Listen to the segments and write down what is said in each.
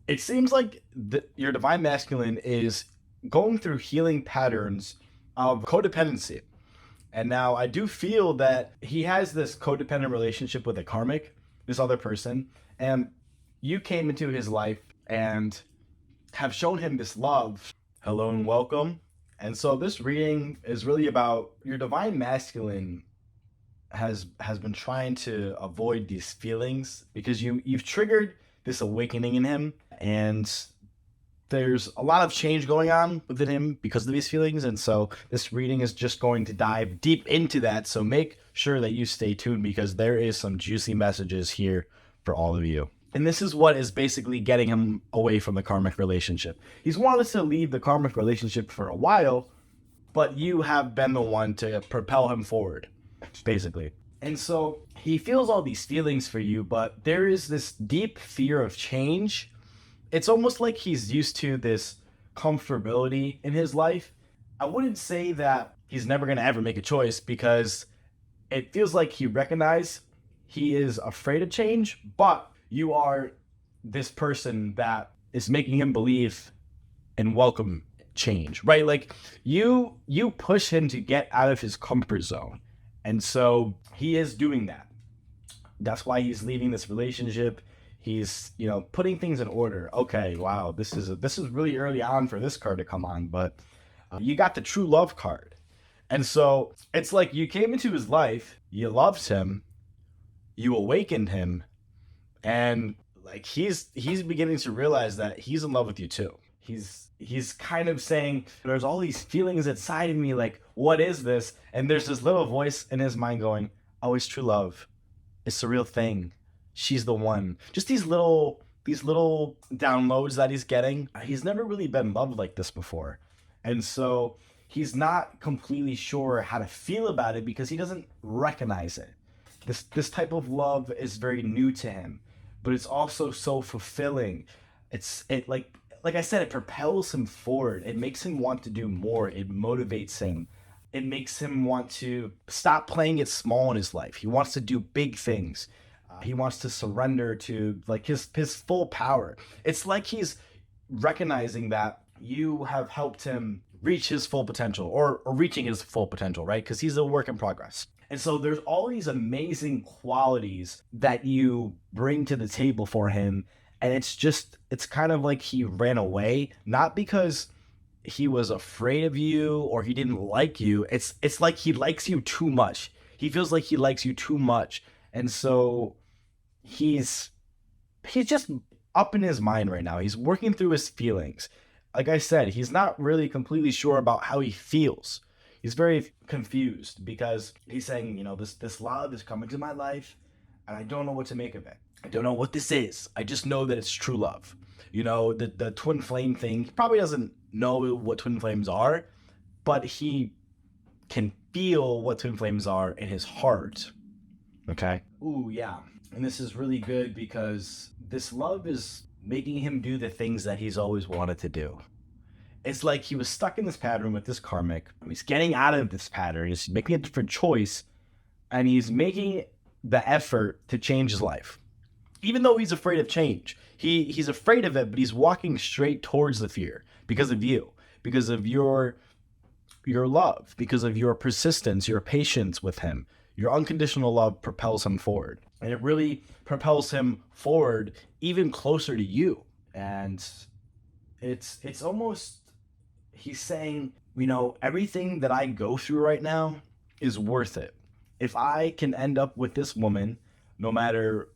It seems like your divine masculine is going through healing patterns of codependency. And now I do feel that he has this codependent relationship with a karmic, this other person, and you came into his life and have shown him this love. Hello and welcome. And so this reading is really about your divine masculine has been trying to avoid these feelings because you've triggered this awakening in him, and there's a lot of change going on within him because of these feelings. And so this reading is just going to dive deep into that. So make sure that you stay tuned because there is some juicy messages here for all of you. And this is what is basically getting him away from the karmic relationship. He's wanted to leave the karmic relationship for a while, but you have been the one to propel him forward, basically. And so he feels all these feelings for you, but there is this deep fear of change. It's almost like he's used to this comfortability in his life. I wouldn't say that he's never going to ever make a choice because it feels like he recognizes he is afraid of change, but you are this person that is making him believe and welcome change, right? Like you push him to get out of his comfort zone. And so he is doing that. That's why he's leaving this relationship. He's, putting things in order. Okay, wow, this is really early on for this card to come on, but you got the true love card. And so it's like you came into his life, you loved him, you awakened him, and like he's beginning to realize that he's in love with you too. He's kind of saying, there's all these feelings inside of me, like, what is this? And there's this little voice in his mind going, oh, it's true love. It's the real thing. She's the one. Just these little downloads that he's getting. He's never really been loved like this before. And so he's not completely sure how to feel about it because he doesn't recognize it. This type of love is very new to him, but it's also so fulfilling. Like I said, it propels him forward. It makes him want to do more. It motivates him. It makes him want to stop playing it small in his life. He wants to do big things. He wants to surrender to like his full power. It's like he's recognizing that you have helped him reach his full potential or reaching his full potential, right? Because he's a work in progress. And so there's all these amazing qualities that you bring to the table for him. And it's kind of like he ran away, not because he was afraid of you or he didn't like you. It's like he likes you too much. He feels like he likes you too much. And so he's just up in his mind right now. He's working through his feelings. Like I said, he's not really completely sure about how he feels. He's very confused because he's saying, this love is coming to my life and I don't know what to make of it. I don't know what this is. I just know that it's true love. The twin flame thing, he probably doesn't know what twin flames are, but he can feel what twin flames are in his heart. Okay? Ooh, yeah. And this is really good because this love is making him do the things that he's always wanted to do. It's like he was stuck in this pattern with this karmic. He's getting out of this pattern. He's making a different choice. And he's making the effort to change his life. Even though he's afraid of change. He's afraid of it, but he's walking straight towards the fear because of you. Because of your love. Because of your persistence, your patience with him. Your unconditional love propels him forward. And it really propels him forward even closer to you. And it's almost, he's saying, everything that I go through right now is worth it. If I can end up with this woman, no matter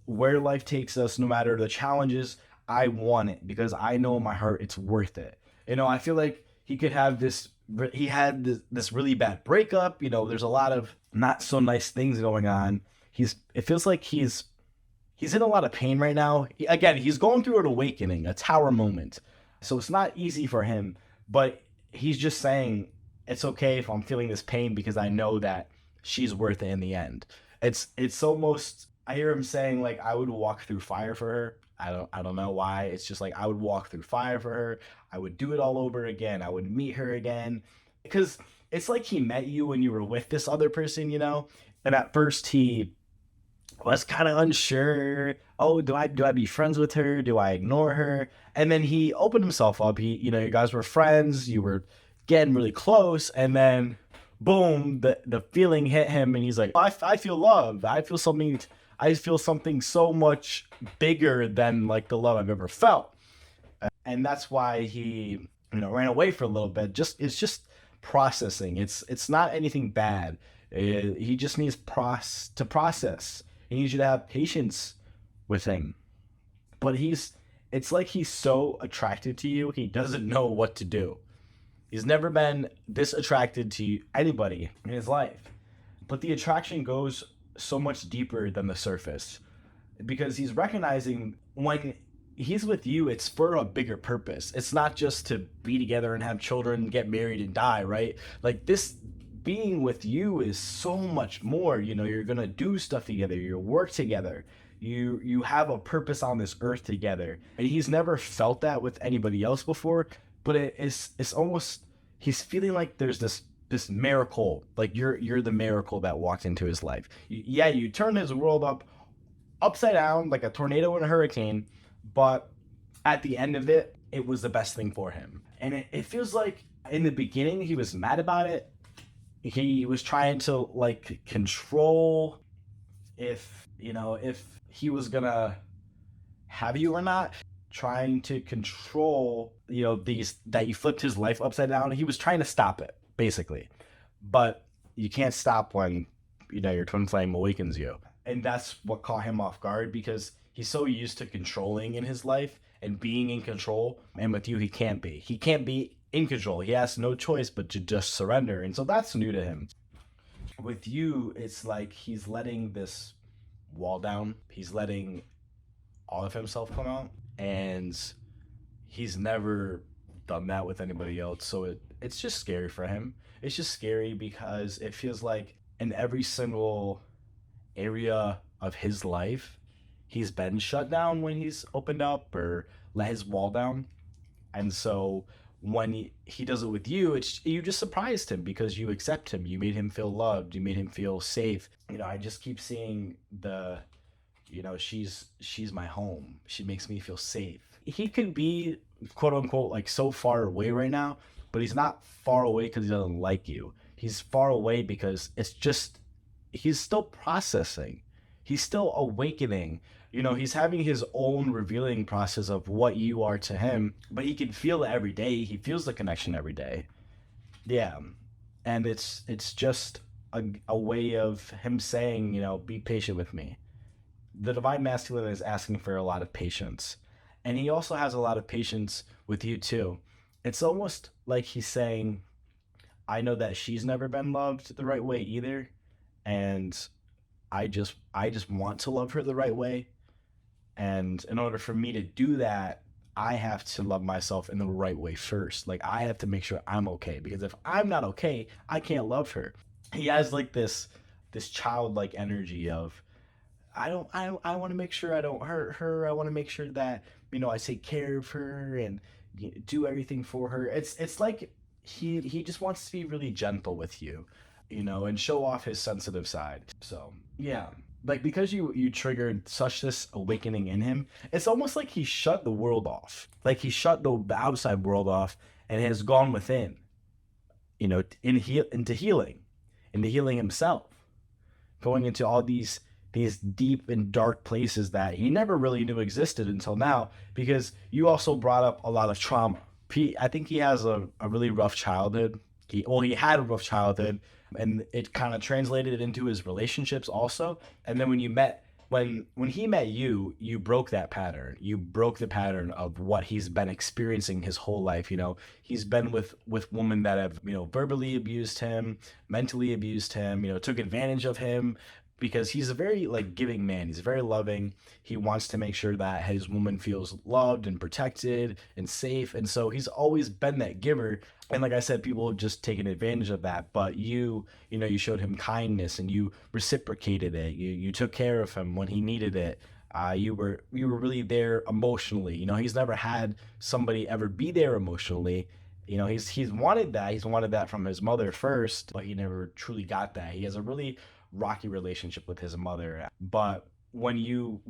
where life takes us, no matter the challenges, I want it because I know in my heart it's worth it. I feel like he had this really bad breakup. There's a lot of not so nice things going on. It feels like he's in a lot of pain right now. Again, he's going through an awakening, a tower moment. So it's not easy for him, but he's just saying it's okay if I'm feeling this pain because I know that she's worth it in the end. It's almost, I hear him saying like, I would walk through fire for her. I don't know why. It's just like, I would walk through fire for her. I would do it all over again. I would meet her again. Because it's like he met you when you were with this other person, And at first he was kind of unsure. Oh, do I be friends with her? Do I ignore her? And then he opened himself up. You guys were friends. You were getting really close, and then boom, the feeling hit him, and he's like, I feel love. I feel something. I feel something so much bigger than like the love I've ever felt. And that's why he ran away for a little bit. Just it's just processing. It's not anything bad. He just needs to process. He needs you to have patience with him. But it's like he's so attracted to you, he doesn't know what to do. He's never been this attracted to anybody in his life. But the attraction goes so much deeper than the surface, because he's recognizing when he's with you, it's for a bigger purpose. It's not just to be together and have children, get married, and die, right? Like, this being with you is so much more. You're gonna do stuff together, you work together, you have a purpose on this earth together. And he's never felt that with anybody else before, but it's almost, he's feeling like there's this miracle, like you're the miracle that walked into his life. Yeah, you turned his world upside down like a tornado and a hurricane, but at the end of it, it was the best thing for him. And it feels like in the beginning he was mad about it. He was trying to like control if he was gonna have you or not, trying to control these, that you flipped his life upside down. He was trying to stop it basically, but you can't stop when your twin flame awakens you. And that's what caught him off guard, because he's so used to controlling in his life and being in control, and with you he can't be in control. He has no choice but to just surrender, and so that's new to him. With you, it's like he's letting this wall down, he's letting all of himself come out, and he's never done that with anybody else. So it's just scary for him. It's just scary because it feels like in every single area of his life, he's been shut down when he's opened up or let his wall down. And so when he does it with you, you just surprised him because you accept him. You made him feel loved. You made him feel safe. I just keep seeing she's my home. She makes me feel safe. He could be quote unquote like so far away right now, but he's not far away because he doesn't like you. He's far away because it's just, he's still processing. He's still awakening. He's having his own revealing process of what you are to him, but he can feel it every day. He feels the connection every day. Yeah. And it's just a way of him saying, be patient with me. The divine masculine is asking for a lot of patience. And he also has a lot of patience with you too. It's almost like he's saying, I know that she's never been loved the right way either, and I just want to love her the right way. And in order for me to do that, I have to love myself in the right way first. Like, I have to make sure I'm okay, because if I'm not okay, I can't love her. He has like this childlike energy of, I want to make sure I don't hurt her. I want to make sure that I take care of her and do everything for her. It's like he just wants to be really gentle with you, and show off his sensitive side. So yeah, like, because you triggered such this awakening in him, it's almost like he shut the world off. Like, he shut the outside world off and has gone within, into healing himself, going into all these deep and dark places that he never really knew existed until now, because you also brought up a lot of trauma. I think he has a really rough childhood. He had a rough childhood, and it kind of translated into his relationships also. And then when he met you, you broke that pattern. You broke the pattern of what he's been experiencing his whole life. He's been with women that have, verbally abused him, mentally abused him, took advantage of him, because he's a very like giving man. He's very loving. He wants to make sure that his woman feels loved and protected and safe. And so he's always been that giver. And like I said, people have just taken advantage of that. But you showed him kindness and you reciprocated it. You took care of him when he needed it. You were really there emotionally. He's never had somebody ever be there emotionally. He's wanted that. He's wanted that from his mother first, but he never truly got that. He has a really rocky relationship with his mother. But when you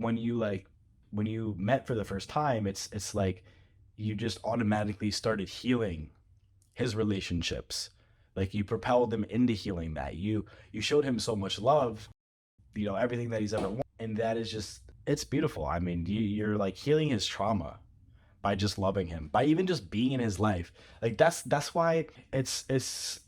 met for the first time, it's like you just automatically started healing his relationships. Like you propelled him into healing that. You showed him so much love, everything that he's ever wanted. And that is just, it's beautiful. I mean, you're like healing his trauma by just loving him, by even just being in his life. Like that's why it's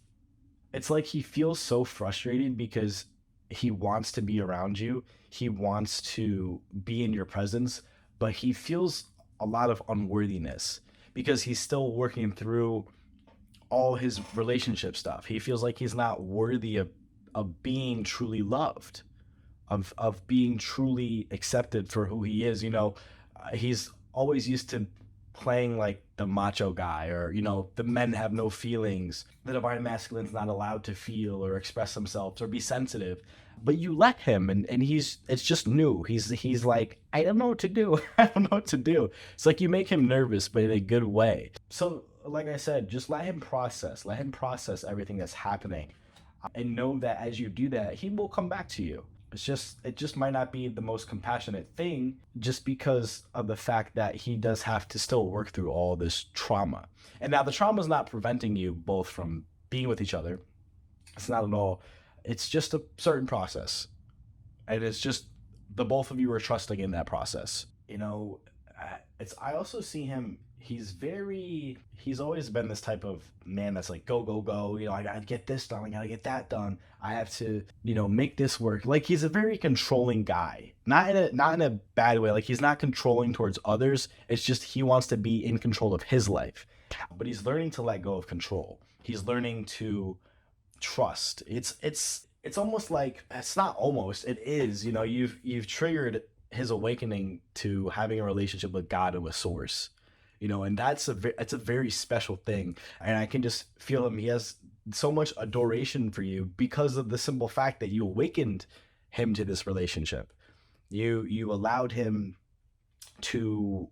like he feels so frustrated because he wants to be around you. He wants to be in your presence, but he feels a lot of unworthiness because he's still working through all his relationship stuff. He feels like he's not worthy of being truly loved, of being truly accepted for who he is. He's always used to playing like the macho guy, or the men have no feelings, the divine masculine's not allowed to feel or express themselves or be sensitive. But you let him, and it's just new. He's like, I don't know what to do. I don't know what to do. It's like you make him nervous, but in a good way. So like I said, just let him process everything that's happening, and know that as you do that, he will come back to you. It just might not be the most compassionate thing, just because of the fact that he does have to still work through all this trauma. And now the trauma is not preventing you both from being with each other. It's not at all. It's just a certain process, and it's just the both of you are trusting in that process. I also see him. He's always been this type of man that's like, go, go, go. I gotta get this done. I gotta get that done. I have to, make this work. Like, he's a very controlling guy, not in a bad way. Like, he's not controlling towards others. It's just, he wants to be in control of his life, but he's learning to let go of control. He's learning to trust. It's almost like, it's not almost, it is, you've triggered his awakening to having a relationship with God and with source. And it's a very special thing. And I can just feel him. He has so much adoration for you because of the simple fact that you awakened him to this relationship. You allowed him to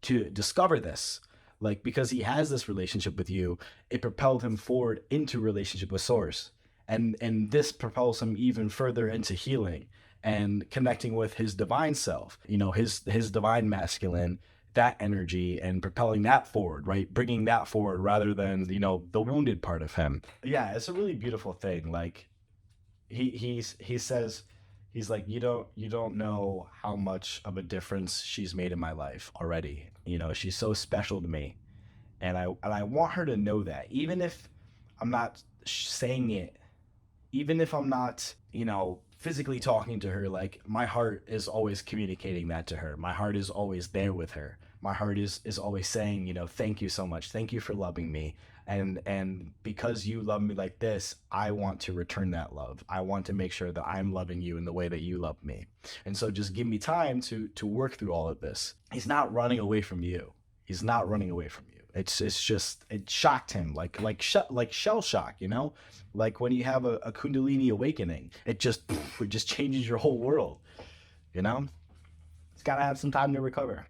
discover this. Like, because he has this relationship with you, it propelled him forward into relationship with source. And this propels him even further into healing and connecting with his divine self, his divine masculine, that energy, and propelling that forward, right? Bringing that forward rather than, the wounded part of him. Yeah, it's a really beautiful thing. Like, he says, he's like, you don't know how much of a difference she's made in my life already. She's so special to me. And I want her to know that, even if I'm not saying it, even if I'm not, physically talking to her, like, my heart is always communicating that to her. My heart is always there with her. My heart is always saying, thank you so much. Thank you for loving me. And because you love me like this, I want to return that love. I want to make sure that I'm loving you in the way that you love me. And so just give me time to work through all of this. He's not running away from you. He's not running away from you. It's just, it shocked him, like shell shock, like when you have a Kundalini awakening, it just changes your whole world. It's got to have some time to recover.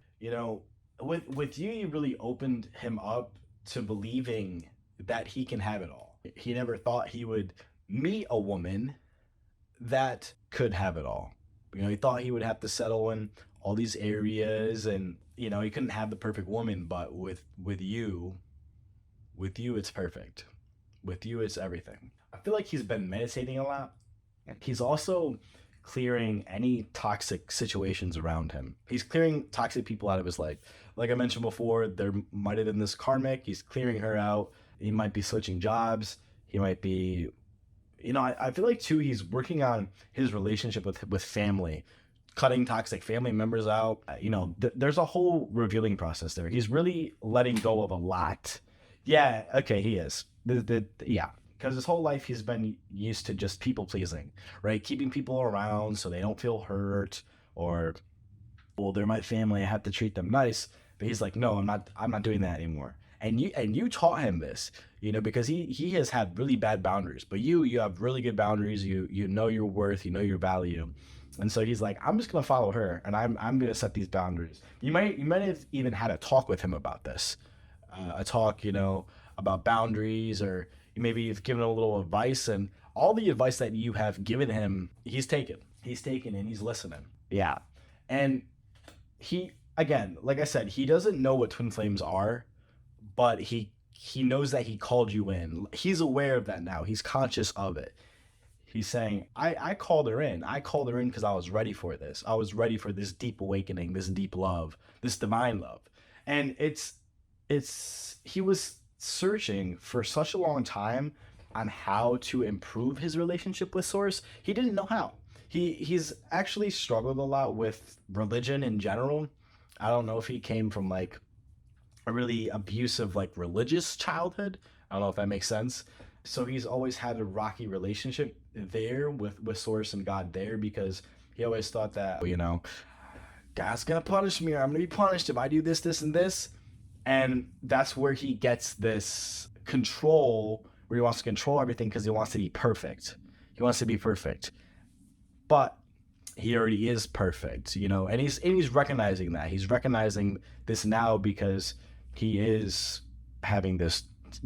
With you, you really opened him up to believing that he can have it all. He never thought he would meet a woman that could have it all. He thought he would have to settle in all these areas, and he couldn't have the perfect woman. But with you, it's perfect. With you, it's everything. I feel like he's been meditating a lot. He's also clearing any toxic situations around him. He's clearing toxic people out of his life. Like I mentioned before, there might have been this karmic. He's clearing her out. He might be switching jobs. He might be, I feel like too, he's working on his relationship with family, cutting toxic family members out. There's a whole revealing process there. He's really letting go of a lot. Yeah, okay, he is. Yeah. Because his whole life he's been used to just people pleasing, right? Keeping people around so they don't feel hurt, or, well, they're my family, I have to treat them nice. But he's like, no, I'm not doing that anymore. And you taught him this, because he has had really bad boundaries, but you have really good boundaries. You know your worth, you know your value. And so he's like, I'm just gonna follow her, and I'm gonna set these boundaries. You might have even had a talk with him about this, a talk, about boundaries, or maybe you've given a little advice, and all the advice that you have given him, he's taken. He's taken and he's listening. Yeah. And he, again, like I said, he doesn't know what twin flames are, but he knows that he called you in. He's aware of that now. He's conscious of it. He's saying, I called her in. I called her in because I was ready for this. I was ready for this deep awakening, this deep love, this divine love. And he was searching for such a long time on how to improve his relationship with Source. He didn't know how. He's actually struggled a lot with religion in general. I don't know if he came from like a really abusive like religious childhood. I don't know if that makes sense. So he's always had a rocky relationship there with Source and God there, because he always thought that, God's gonna punish me, or I'm gonna be punished if I do this, this, and this. And that's where he gets this control, where he wants to control everything because he wants to be perfect. He wants to be perfect. But he already is perfect, and he's recognizing that. He's recognizing this now because he is having this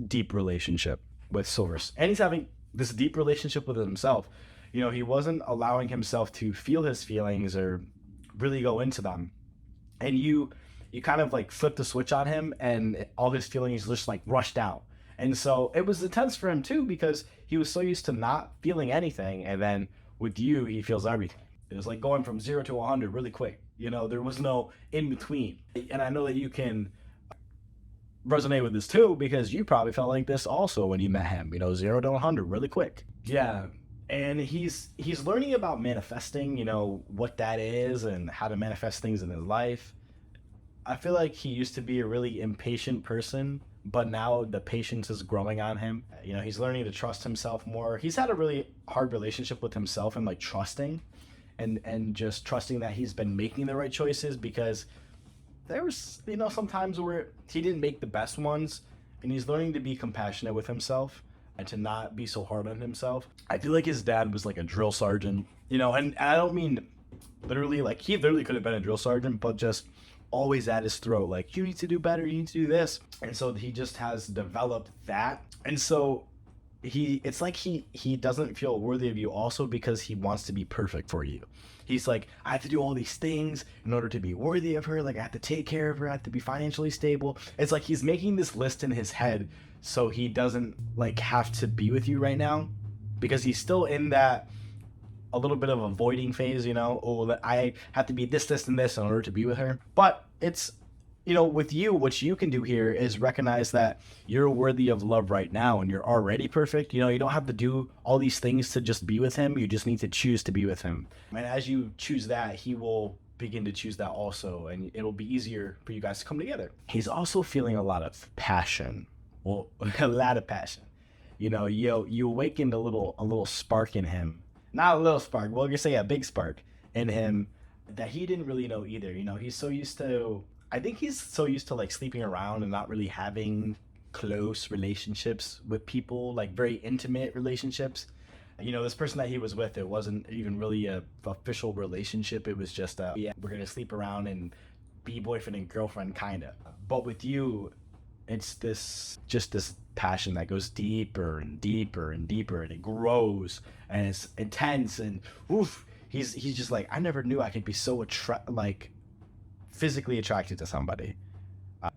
deep relationship with Source. And he's having this deep relationship with himself. He wasn't allowing himself to feel his feelings or really go into them. And you kind of like flipped the switch on him, and all his feelings just like rushed out. And so it was intense for him too, because he was so used to not feeling anything. And then with you, he feels everything. It was like going from 0 to 100 really quick. There was no in between. And I know that you can resonate with this too, because you probably felt like this also when you met him, 0 to 100 really quick. Yeah. And he's learning about manifesting, what that is and how to manifest things in his life. I feel like he used to be a really impatient person, but now the patience is growing on him. He's learning to trust himself more. He's had a really hard relationship with himself and like trusting and just trusting that he's been making the right choices, because there was, some times where he didn't make the best ones, and he's learning to be compassionate with himself and to not be so hard on himself. I feel like his dad was like a drill sergeant, and I don't mean literally, like he literally could have been a drill sergeant, but just always at his throat, like, you need to do better, you need to do this. And so he just has developed that. And so it's like he doesn't feel worthy of you also because he wants to be perfect for you. He's like, I have to do all these things in order to be worthy of her. Like, I have to take care of her. I have to be financially stable. It's like he's making this list in his head so he doesn't like have to be with you right now, because he's still in that a little bit of avoiding phase, that I have to be this, this, and this in order to be with her. But it's, with you, what you can do here is recognize that you're worthy of love right now, and you're already perfect. You don't have to do all these things to just be with him. You just need to choose to be with him. And as you choose that, he will begin to choose that also, and it'll be easier for you guys to come together. He's also feeling a lot of passion. Well, a lot of passion. You awakened a little spark in him. Not a little spark, well, you say a big spark in him that he didn't really know either. He's so used to, I think he's so used to like sleeping around and not really having close relationships with people, like very intimate relationships. This person that he was with, it wasn't even really a official relationship. It was just yeah, we're gonna sleep around and be boyfriend and girlfriend kind of. But with you, it's this passion that goes deeper and deeper and deeper, and it grows, and it's intense, and oof, he's just like, I never knew I could be so physically attracted to somebody.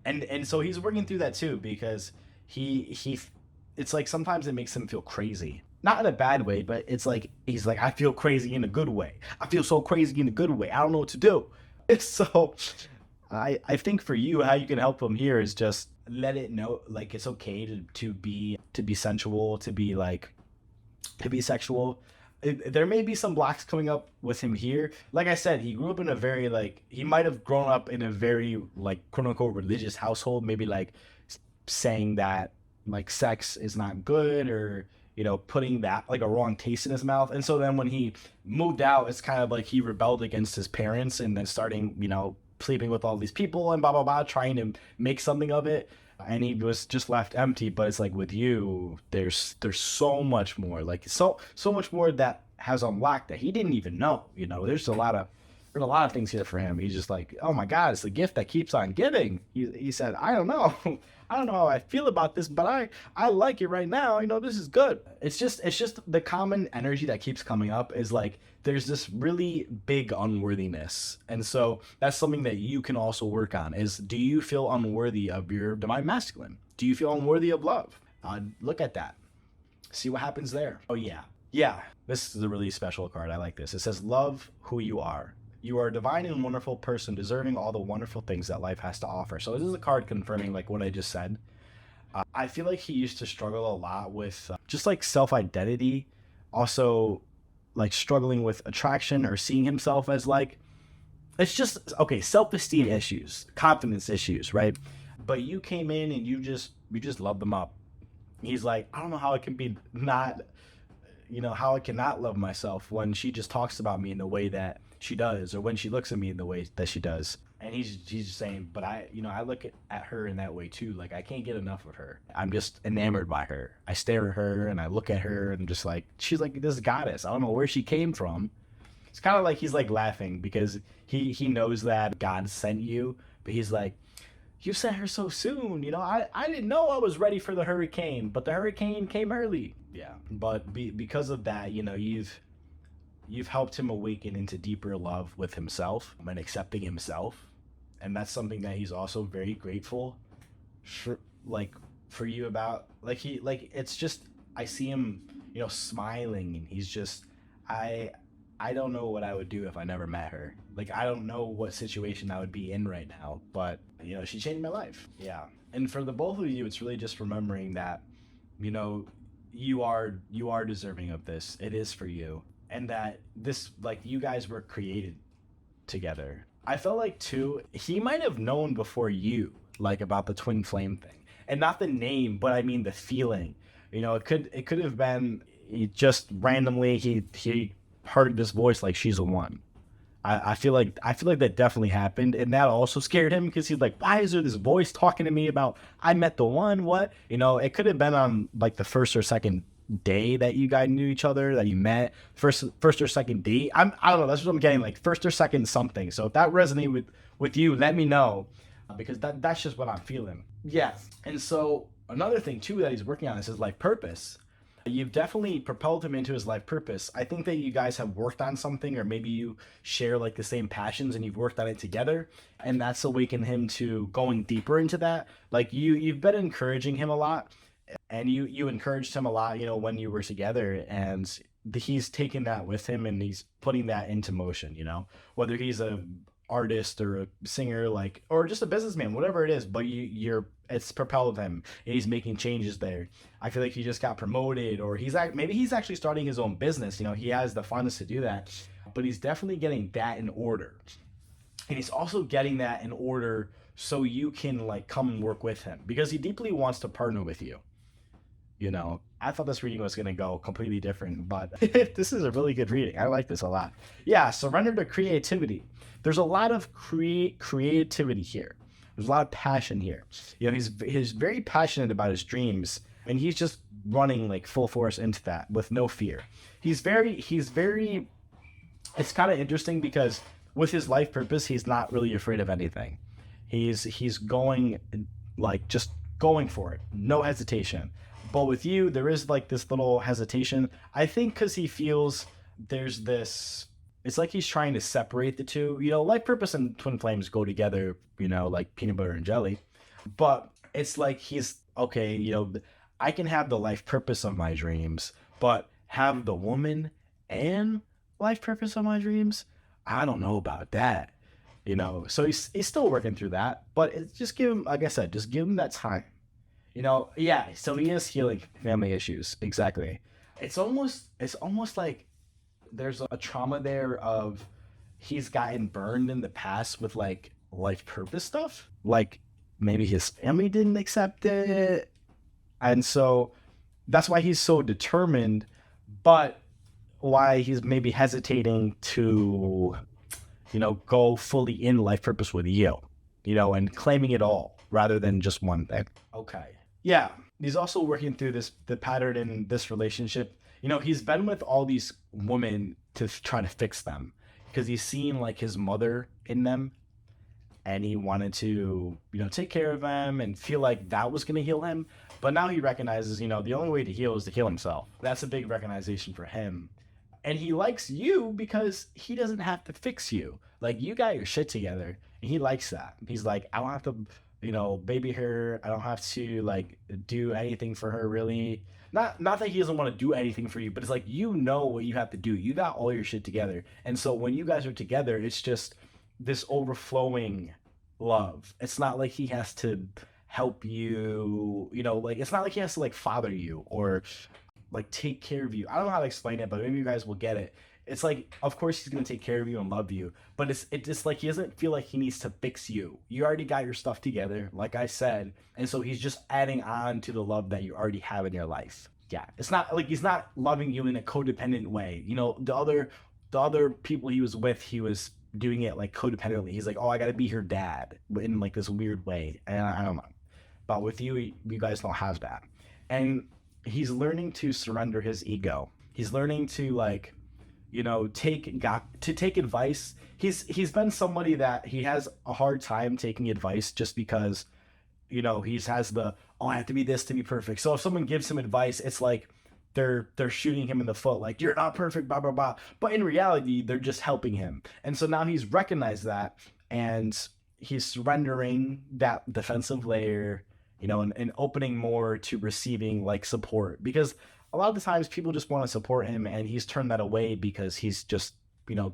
And so he's working through that too, because it's like sometimes it makes him feel crazy, not in a bad way, but it's like he's like, I feel crazy in a good way. I feel so crazy in a good way. I don't know what to do. So I think for you, how you can help him here is just let it know, like, it's okay to be sensual, to be sexual. There may be some blocks coming up with him here. Like I said, he grew up in a very he might have grown up in a very quote unquote religious household, maybe saying that sex is not good, or putting that a wrong taste in his mouth. And so then when he moved out, it's kind of like he rebelled against his parents, and then starting sleeping with all these people and blah blah blah, trying to make something of it, and he was just left empty. But it's like with you, there's so much more, so much more that has unlocked that he didn't even know. There's a lot of There's a lot of things here for him. He's just like, oh my God, it's the gift that keeps on giving. He said, I don't know. I don't know how I feel about this, but I like it right now. This is good. It's just the common energy that keeps coming up is like, there's this really big unworthiness. And so that's something that you can also work on is, do you feel unworthy of your divine masculine? Do you feel unworthy of love? Look at that. See what happens there. Oh yeah. Yeah. This is a really special card. I like this. It says, love who you are. You are a divine and wonderful person, deserving all the wonderful things that life has to offer. So this is a card confirming like what I just said. I feel like he used to struggle a lot with just like self-identity, also like struggling with attraction or seeing himself as like, it's just, okay, self-esteem issues, confidence issues, right? But you came in and you just loved them up. He's like, I don't know how it can be not, how I cannot love myself when she just talks about me in the way that she does, or when she looks at me in the way that she does. And he's just saying, but I look at her in that way too. Like, I can't get enough of her. I'm just enamored by her. I stare at her and I look at her and just like, she's like this goddess. I don't know where she came from. It's kind of like he's like laughing because he knows that God sent you, but he's like, you sent her so soon. I didn't know I was ready for the hurricane, but the hurricane came early. Yeah. But because of that, you've helped him awaken into deeper love with himself and accepting himself. And that's something that he's also very grateful for you about. It's just, I see him, smiling, and he's just, I don't know what I would do if I never met her. Like, I don't know what situation I would be in right now, but she changed my life. Yeah. And for the both of you, it's really just remembering that, you are deserving of this. It is for you. And that this, like, you guys were created together. I felt like too, he might have known before you, like, about the twin flame thing, and not the name, but I mean the feeling. It could have been he just randomly he heard this voice like, she's the one. I feel like that definitely happened, and that also scared him because he's like, why is there this voice talking to me about I met the one? What? It could have been on like the first or second day that you guys knew each other, that you met, first or second date. I don't know, that's what I'm getting, like first or second something. So if that resonated with you, let me know, because that's just what I'm feeling. Yeah. And so another thing too that he's working on is his life purpose. You've definitely propelled him into his life purpose. I think that you guys have worked on something, or maybe you share like the same passions and you've worked on it together, and that's awakened him to going deeper into that. Like you've been encouraging him a lot, and you encouraged him a lot, when you were together, and he's taken that with him and he's putting that into motion, whether he's a artist or a singer, like, or just a businessman, whatever it is, but it's propelled him and he's making changes there. I feel like he just got promoted, or maybe he's actually starting his own business. He has the funds to do that, but he's definitely getting that in order. And he's also getting that in order so you can like come and work with him, because he deeply wants to partner with you. I thought this reading was going to go completely different, but this is a really good reading. I like this a lot. Yeah, surrender to creativity. There's a lot of creativity here. There's a lot of passion here. He's very passionate about his dreams, and he's just running like full force into that with no fear. He's very, it's kind of interesting because with his life purpose, he's not really afraid of anything. He's going, like, just going for it. No hesitation. But with you, there is like this little hesitation. I think because he feels there's this, it's like he's trying to separate the two. Life purpose and twin flames go together, like peanut butter and jelly. But it's like he's, okay, I can have the life purpose of my dreams, but have the woman and life purpose of my dreams? I don't know about that. So he's still working through that. But just give him, like I said, just give him that time. Yeah, so he is healing family issues. Exactly. It's almost like there's a trauma there of he's gotten burned in the past with like life purpose stuff. Like maybe his family didn't accept it. And so that's why he's so determined, but why he's maybe hesitating to, go fully in life purpose with you, and claiming it all rather than just one thing. Okay. Yeah, he's also working through the pattern in this relationship. He's been with all these women to try to fix them. because he's seen like his mother in them, and he wanted to, take care of them and feel like that was going to heal him. But now he recognizes, the only way to heal is to heal himself. That's a big recognition for him. And he likes you because he doesn't have to fix you. Like, you got your shit together, and he likes that. He's like, I don't have to, baby her. I don't have to like do anything for her, really. Not that he doesn't want to do anything for you, but it's like, what you have to do. You got all your shit together. And so when you guys are together, it's just this overflowing love. It's not like he has to help you, like, it's not like he has to like father you or like take care of you. I don't know how to explain it, but maybe you guys will get it. It's like, of course he's gonna take care of you and love you, but it's just like he doesn't feel like he needs to fix you. You already got your stuff together, like I said, and so he's just adding on to the love that you already have in your life. Yeah, it's not like he's not loving you in a codependent way. The other people he was with, he was doing it like codependently. He's like, oh, I gotta be her dad, but in like this weird way, and I don't know. But with you, you guys don't have that, and he's learning to surrender his ego. He's learning to like, take advice. He's been somebody that he has a hard time taking advice just because, he has oh, I have to be this to be perfect. So if someone gives him advice, it's like they're shooting him in the foot, like, you're not perfect, blah blah blah. But in reality, they're just helping him. And so now he's recognized that, and he's surrendering that defensive layer, and opening more to receiving like support, because a lot of the times people just want to support him, and he's turned that away because he's just,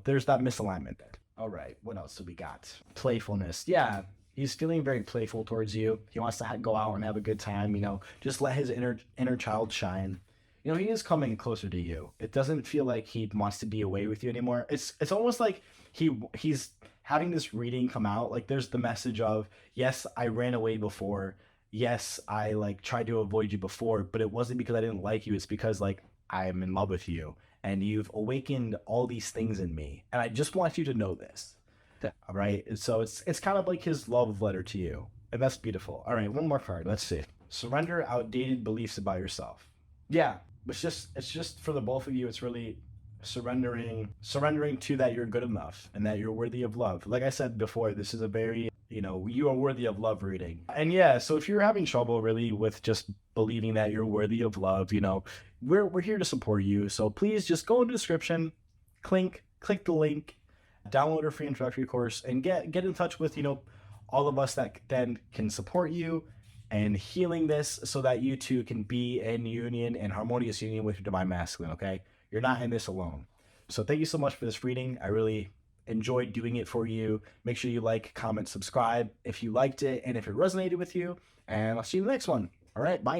there's that misalignment there. All right, what else do we got? Playfulness. Yeah, he's feeling very playful towards you. He wants to go out and have a good time, just let his inner child shine. He is coming closer to you. It doesn't feel like he wants to be away with you anymore. It's almost like he's having this reading come out. Like, there's the message of, yes, I ran away before. Yes, I like tried to avoid you before, but it wasn't because I didn't like you. It's because like I'm in love with you, and you've awakened all these things in me, and I just want you to know this. All right. So it's kind of like his love letter to you, and that's beautiful. All right, one more card. Let's see. Surrender outdated beliefs about yourself. Yeah, it's just for the both of you. It's really surrendering to that you're good enough and that you're worthy of love. Like I said before, this is a very, you are worthy of love reading. And yeah, so if you're having trouble really with just believing that you're worthy of love, we're here to support you. So please just go in the description, click the link, download our free introductory course, and get in touch with, all of us that then can support you and healing this, so that you too can be in union and harmonious union with your divine masculine. Okay, you're not in this alone. So thank you so much for this reading. I really enjoyed doing it for you. Make sure you like, comment, subscribe if you liked it and if it resonated with you. And I'll see you in the next one. All right, bye.